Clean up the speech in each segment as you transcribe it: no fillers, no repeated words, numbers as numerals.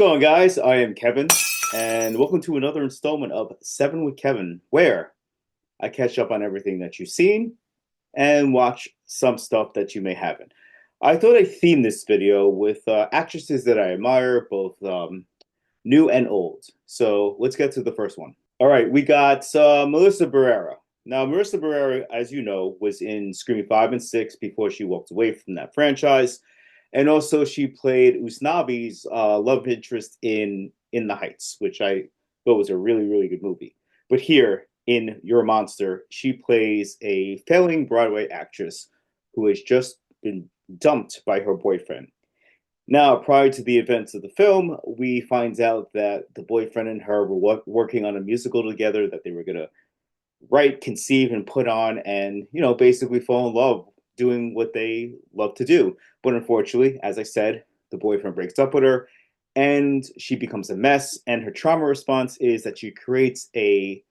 going, guys? I am Kevin, and welcome to another installment of 7 with Kevin, where I catch up on everything that you've seen and watch some stuff that you may haven't. I thought I'd theme this video with actresses that I admire, both new and old. So let's get to the first one. All right, we got Melissa Barrera. Now, Marissa Barrera, as you know, was in Scream 5 and 6 before she walked away from that franchise. And also, she played Usnavi's love interest in The Heights, which I thought was a really, really good movie. But here in You're a Monster, she plays a failing Broadway actress who has just been dumped by her boyfriend. Now, prior to the events of the film, we find out that the boyfriend and her were working on a musical together that they were going to write, conceive, and put on, and basically fall in love doing what they love to do. But unfortunately, as I said, the boyfriend breaks up with her, and she becomes a mess. And her trauma response is that she creates a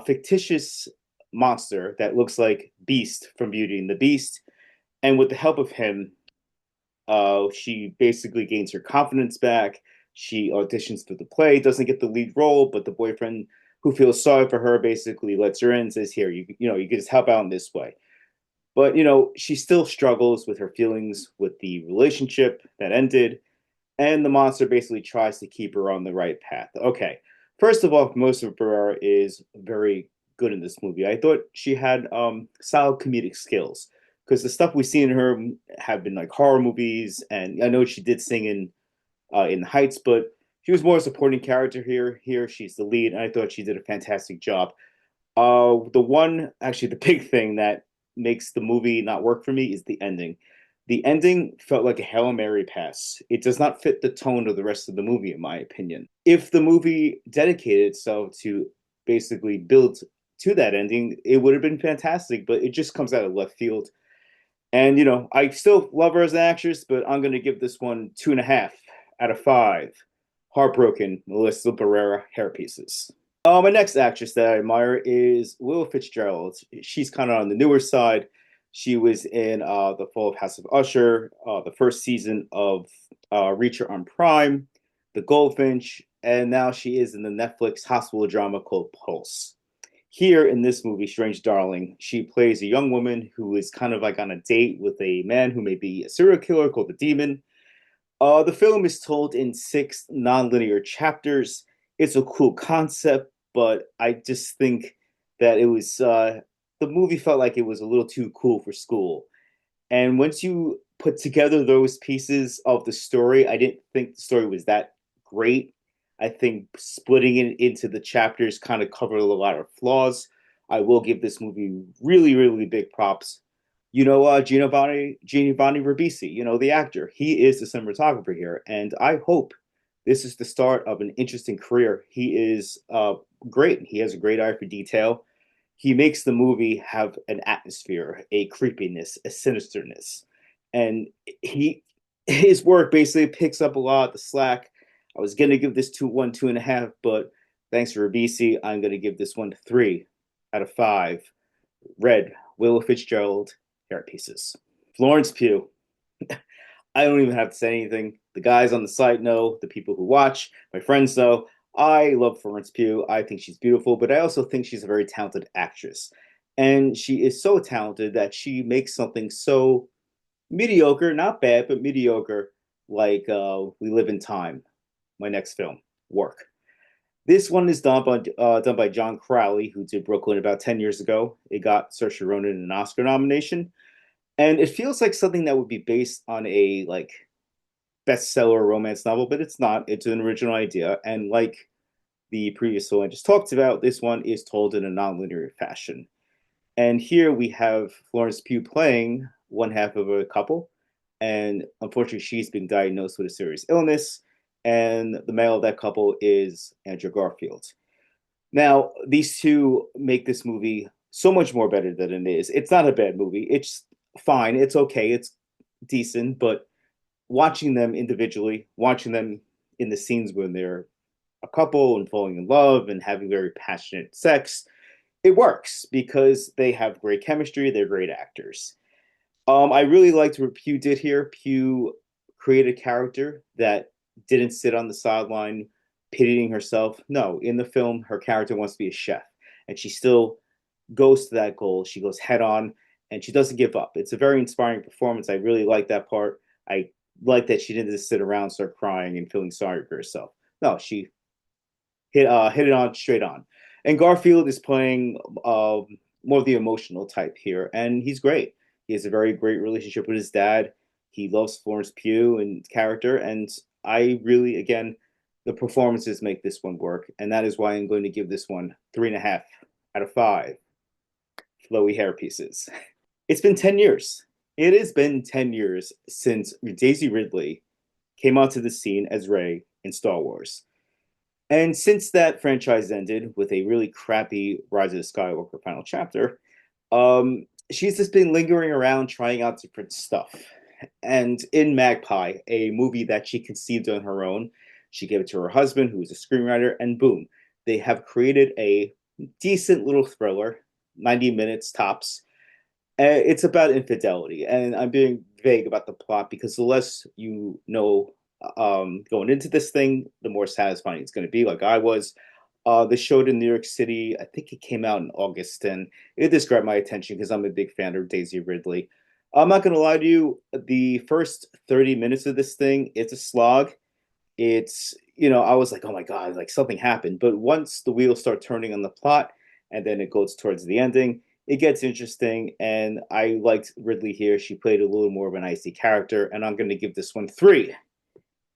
fictitious monster that looks like Beast from Beauty and the Beast. And with the help of him, she basically gains her confidence back. She auditions for the play, doesn't get the lead role, but the boyfriend, who feels sorry for her, basically lets her in and says, "Here, you can just help out in this way." But she still struggles with her feelings with the relationship that ended, and the monster basically tries to keep her on the right path. Okay, first of all, Melissa Barrera is very good in this movie. I thought she had solid comedic skills because the stuff we've seen in her have been like horror movies, and I know she did sing in The Heights, but she was more a supporting character here. Here, she's the lead, and I thought she did a fantastic job. The big thing that makes the movie not work for me is the ending. The ending felt like a Hail Mary pass. It does not fit the tone of the rest of the movie, in my opinion. If the movie dedicated itself to basically build to that ending, it would have been fantastic, but it just comes out of left field. And, I still love her as an actress, but I'm going to give this one 2.5 out of 5. Heartbroken, Melissa Barrera hair pieces. My next actress that I admire is Willa Fitzgerald. She's kind of on the newer side. She was in The Fall of House of Usher, the first season of Reacher on Prime, The Goldfinch, and now she is in the Netflix hospital drama called Pulse. Here in this movie, Strange Darling, she plays a young woman who is kind of like on a date with a man who may be a serial killer called the Demon. The film is told in 6 non-linear chapters. It's a cool concept, but I just think that it was the movie felt like it was a little too cool for school. And once you put together those pieces of the story, I didn't think the story was that great. I think splitting it into the chapters kind of covered a lot of flaws. I will give this movie really, really big props. Giovanni Ribisi, the actor, he is the cinematographer here, and I hope this is the start of an interesting career. He is great. He has a great eye for detail. He makes the movie have an atmosphere, a creepiness, a sinisterness, and his work basically picks up a lot of the slack. I was gonna give this 2.5, but thanks to Ribisi, I'm gonna give this one 3 out of 5. Red Willa Fitzgerald hair pieces. Florence Pugh. I don't even have to say anything. The guys on the site know, the people who watch, my friends know. I love Florence Pugh. I think she's beautiful, but I also think she's a very talented actress. And she is so talented that she makes something so mediocre, not bad, but mediocre, like We Live in Time, my next film, work. This one is done by John Crowley, who did Brooklyn about 10 years ago. It got Saoirse Ronan an Oscar nomination. And it feels like something that would be based on a bestseller romance novel, but it's not. It's an original idea. And like the previous one I just talked about, this one is told in a nonlinear fashion. And here we have Florence Pugh playing one half of a couple. And unfortunately, she's been diagnosed with a serious illness. And the male of that couple is Andrew Garfield. Now, these two make this movie so much more better than it is. It's not a bad movie. It's fine. It's okay. It's decent. But watching them individually, watching them in the scenes when they're a couple and falling in love and having very passionate sex, it works because they have great chemistry. They're great actors. I really liked what Pugh did here. Pugh created a character that didn't sit on the sideline pitying herself. No, in the film, her character wants to be a chef, and she still goes to that goal. She goes head on, and she doesn't give up. It's a very inspiring performance. I really like that part. I like that she didn't just sit around, start crying, and feeling sorry for herself. No, she hit it on straight on. And Garfield is playing more of the emotional type here, and he's great. He has a very great relationship with his dad. He loves Florence Pugh and character, and I really, again, the performances make this one work, and that is why I'm going to give this one 3.5 out of 5 flowy hair pieces. It's been 10 years. It has been 10 years since Daisy Ridley came onto the scene as Rey in Star Wars. And since that franchise ended with a really crappy Rise of the Skywalker final chapter, she's just been lingering around trying out different stuff. And in Magpie, a movie that she conceived on her own, she gave it to her husband, who was a screenwriter, and boom, they have created a decent little thriller, 90 minutes tops. It's about infidelity, and I'm being vague about the plot because the less you know going into this thing, the more satisfying it's going to be. Like I was, the showed in New York City. I think it came out in August, and it just grabbed my attention because I'm a big fan of Daisy Ridley. I'm not going to lie to you. The first 30 minutes of this thing, it's a slog. It's I was like, oh my god, like something happened. But once the wheels start turning on the plot, and then it goes towards the ending, it gets interesting. And I liked Ridley here. She played a little more of an icy character, and I'm going to give this one 3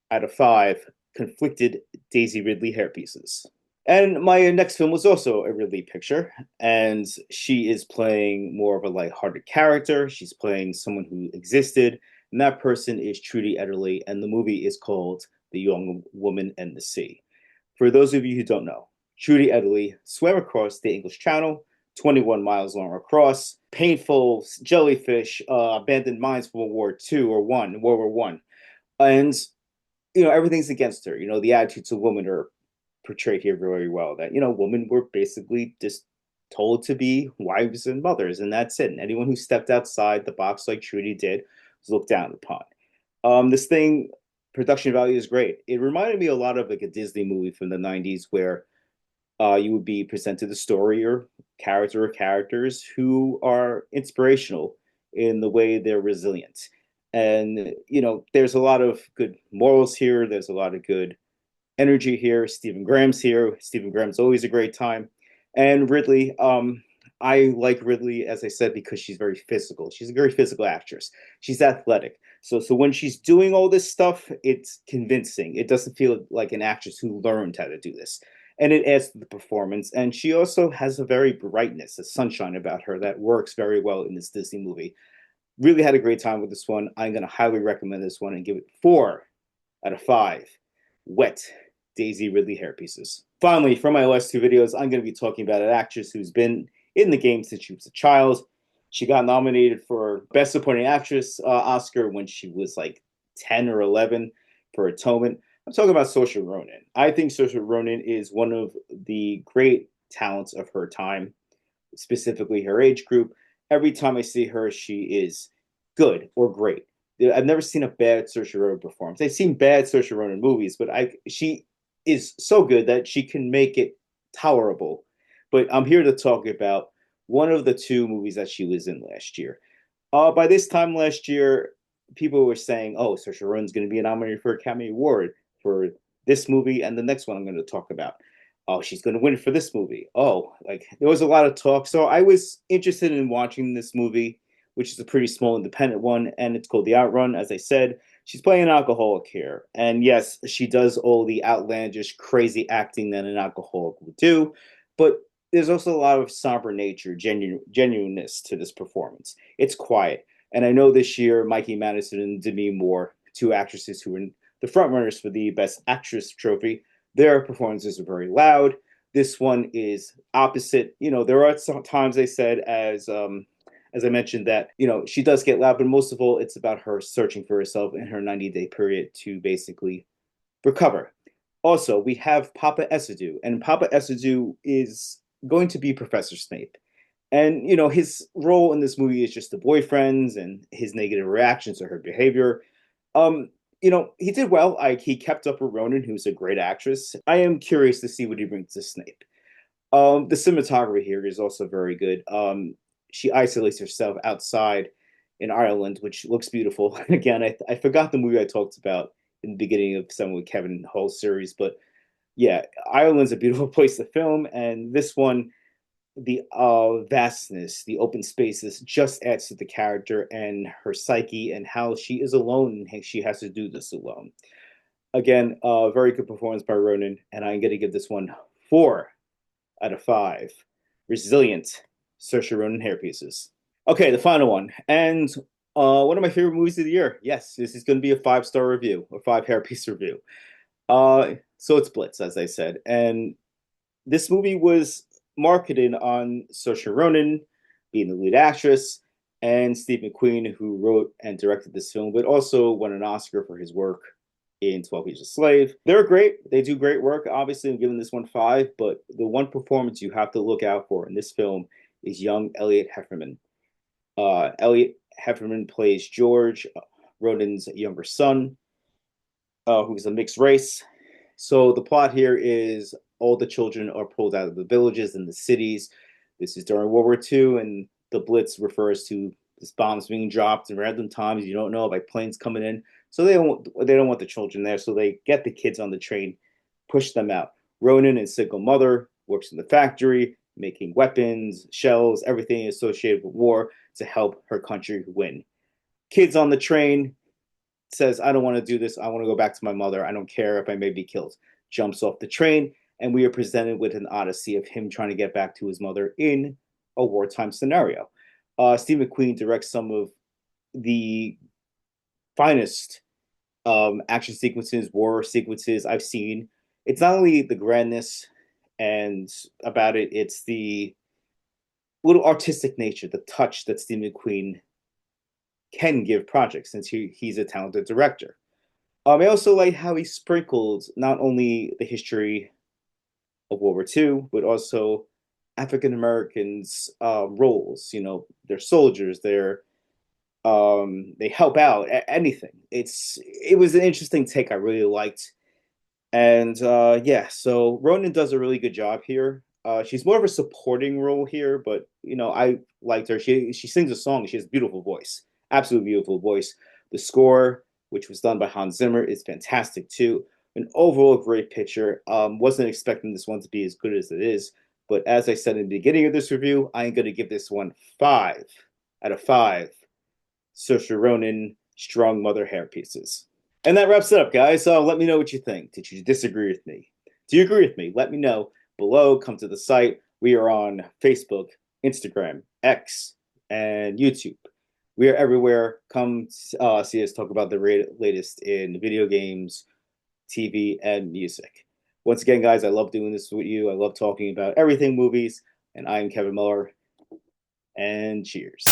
out of 5 conflicted Daisy Ridley hairpieces. And my next film was also a Ridley picture, and she is playing more of a lighthearted character. She's playing someone who existed, and that person is Trudy Ederle, and the movie is called The Young Woman and the Sea. For those of you who don't know, Trudy Ederle swam across the English Channel, 21 miles long across, painful jellyfish, abandoned mines from World War II or World War One, and everything's against her. The attitudes of women are portrayed here very well. That women were basically just told to be wives and mothers, and that's it. And anyone who stepped outside the box like Trudy did was looked down upon. This thing, production value is great. It reminded me a lot of like a Disney movie from the '90s where you would be presented a story or characters who are inspirational in the way they're resilient. And there's a lot of good morals here. There's a lot of good energy here. Stephen Graham's here. Stephen Graham's always a great time. And Ridley, I like Ridley, as I said, because she's very physical. She's a very physical actress. She's athletic. So when she's doing all this stuff, it's convincing. It doesn't feel like an actress who learned how to do this. And it adds to the performance. And she also has a very brightness, a sunshine about her that works very well in this Disney movie. Really had a great time with this one. I'm going to highly recommend this one and give it 4 out of 5 wet Daisy Ridley hairpieces. Finally, for my last 2 videos, I'm going to be talking about an actress who's been in the game since she was a child. She got nominated for Best Supporting Actress Oscar when she was like 10 or 11 for Atonement. I'm talking about Saoirse Ronan. I think Saoirse Ronan is one of the great talents of her time, specifically her age group. Every time I see her, she is good or great. I've never seen a bad Saoirse Ronan performance. I've seen bad Saoirse Ronan movies, but she is so good that she can make it tolerable. But I'm here to talk about one of the 2 movies that she was in last year. By this time last year, people were saying, oh, Saoirse Ronan's going to be nominated for an Academy Award for this movie and the next one I'm going to talk about. Oh, she's going to win for this movie. Oh, like there was a lot of talk. So I was interested in watching this movie, which is a pretty small independent one, and it's called The Outrun. As I said, she's playing an alcoholic here. And yes, she does all the outlandish, crazy acting that an alcoholic would do, but there's also a lot of somber nature, genuineness to this performance. It's quiet. And I know this year, Mikey Madison and Demi Moore, 2 actresses who were the frontrunners for the Best Actress trophy, their performances are very loud. This one is opposite. There are some times they said, as I mentioned, that she does get loud, but most of all, it's about her searching for herself in her 90-day period to basically recover. Also, we have Papa Essedu, and Papa Essedu is going to be Professor Snape. And his role in this movie is just the boyfriends and his negative reactions to her behavior. He did well. He kept up with Ronan, who's a great actress. I am curious to see what he brings to Snape. The cinematography here is also very good. She isolates herself outside in Ireland, which looks beautiful. Again, I forgot the movie I talked about in the beginning of some with Kevin whole series, but yeah, Ireland's a beautiful place to film, and this one, the vastness, the open spaces, just adds to the character and her psyche and how she is alone and she has to do this alone. Again, very good performance by Ronan, and I'm going to give this one 4 out of 5. Resilient Saoirse Ronan hairpieces. Okay, the final one, and one of my favorite movies of the year. Yes, this is going to be a 5-star review, a 5 hairpiece review. So it's Blitz, as I said, and this movie was marketed on Saoirse Ronan being the lead actress, and Steve McQueen, who wrote and directed this film, but also won an Oscar for his work in 12 Years a Slave. They're great. They do great work. Obviously, I'm giving this one 5, but the one performance you have to look out for in this film is young Elliot Heffernan. Elliot Heffernan plays George, Ronan's younger son, who's a mixed race. So the plot here is all the children are pulled out of the villages and the cities. This is during World War II, and the Blitz refers to this bombs being dropped in random times you don't know, like planes coming in. So they don't want the children there, so they get the kids on the train, push them out. Ronan, a single mother, works in the factory, making weapons, shells, everything associated with war to help her country win. Kids on the train, says, I don't want to do this. I want to go back to my mother. I don't care if I may be killed. Jumps off the train, and we are presented with an odyssey of him trying to get back to his mother in a wartime scenario. Steve McQueen directs some of the finest action sequences, war sequences I've seen. It's not only the grandness and about it, it's the little artistic nature, the touch that Steve McQueen can give projects since he's a talented director. I also like how he sprinkled not only the history of World War II, but also African Americans' roles. They're soldiers. They help out anything. It was an interesting take I really liked, and yeah. So Ronan does a really good job here. She's more of a supporting role here, but I liked her. She sings a song. She has a beautiful voice, absolutely beautiful voice. The score, which was done by Hans Zimmer, is fantastic too. An overall great picture. Wasn't expecting this one to be as good as it is, but as I said in the beginning of this review, I am going to give this one 5 out of 5. Saoirse Ronan strong mother hair pieces. And that wraps it up, guys. So let me know what you think. Did you disagree with me? Do you agree with me? Let me know below. Come to the site. We are on Facebook, Instagram, X, and YouTube. We are everywhere. Come see us talk about the latest in video games, TV, and music. Once again, guys, I love doing this with you. I love talking about everything movies. And I'm Kevin Muller. And cheers.